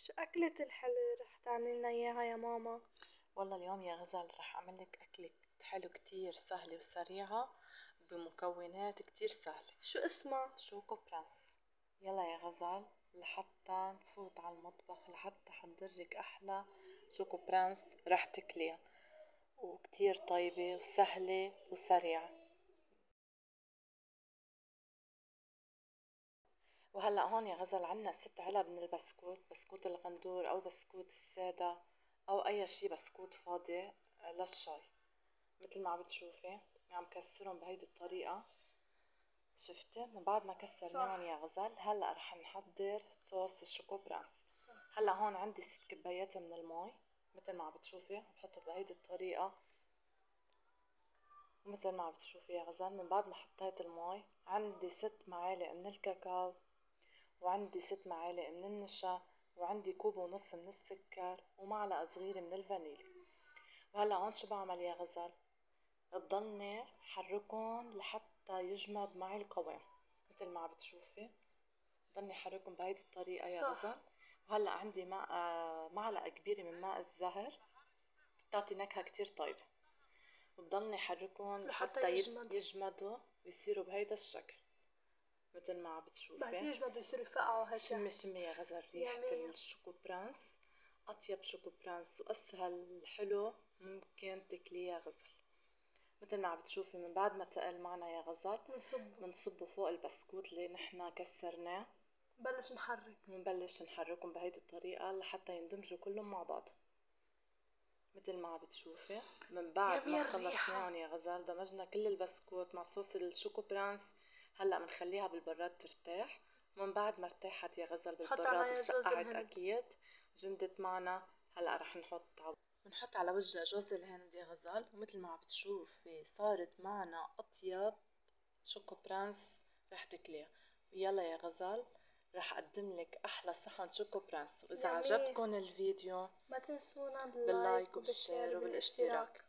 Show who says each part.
Speaker 1: شو أكلة الحلو رح تعملي لنا إياها يا ماما؟
Speaker 2: والله اليوم يا غزل رح أعملك أكلة حلو كتير سهلة وسريعة بمكونات كتير سهلة.
Speaker 1: شو اسمها؟
Speaker 2: شوكو برانس. يلا يا غزل لحتى نفوت على المطبخ لحتى حضرلك أحلى شوكو برانس رح تاكليها، وكتير طيبة وسهلة وسريعة. وهلأ هون يا غزل عنا 6 علب من البسكوت، بسكوت الغندور أو بسكوت السادة أو أي شي بسكوت فاضي للشاي. مثل ما عم بتشوفي عم كسرهم بهيدي الطريقة. شفتي من بعد ما كسرناهم يا غزل هلا رح نحضر صوص الشوكو برانس. هلا هون عندي 6 كبايات من المي مثل ما عم بتشوفي بحطه بهيدي الطريقة. ومثل ما عم بتشوفي يا غزل من بعد ما حطيت المي عندي 6 معالق من الكاكاو، وعندي 6 معالق من النشا، وعندي كوب ونص من السكر، ومعلقة صغيرة من الفانيليا. وهلا هون شو بعمل يا غزل؟ بضلني حركهم لحتى يجمد معي القوام مثل ما عم بتشوفي. بضلني حركهم بهيدي الطريقة يا غزل. وهلا عندي معلقة كبيرة من ماء الزهر بتعطي نكهة كتير طيبة. وبضلني حركهم لحتى يجمدوا ويصيروا بهيدا الشكل مثل ما عم بتشوفي.
Speaker 1: بس يجمدوا يصيروا يفقعوا هيك.
Speaker 2: شمي شمي يا غزل ريحة الشوكو برانس، أطيب شوكو برانس وأسهل حلو ممكن تاكليه يا غزل. مثل ما عم بتشوفي من بعد ما تقل معنا يا غزل بنصبه فوق البسكوت اللي نحنا كسرناه. بنبلش نحركهم بهيدي الطريقة لحتى يندمجوا كلهم مع بعض. مثل ما عم بتشوفي من بعد ما خلصناهم يا غزال دمجنا كل البسكوت مع صوص الشوكو برانس. هلا بنخليها بالبراد ترتاح. ومن بعد ما ارتاحت يا غزل بالبراد وسقعت اكيد جمدت معنا. هلا رح بنحط على وجهها جوز الهند يا غزال. ومثل ما عم بتشوفي صارت معنا اطيب شوكو برانس رح تاكليها. ويلا يا غزال رح اقدم لك احلى صحن شوكو برانس. واذا عجبكم الفيديو
Speaker 1: ما تنسونا
Speaker 2: باللايك وبالشير وبالاشتراك.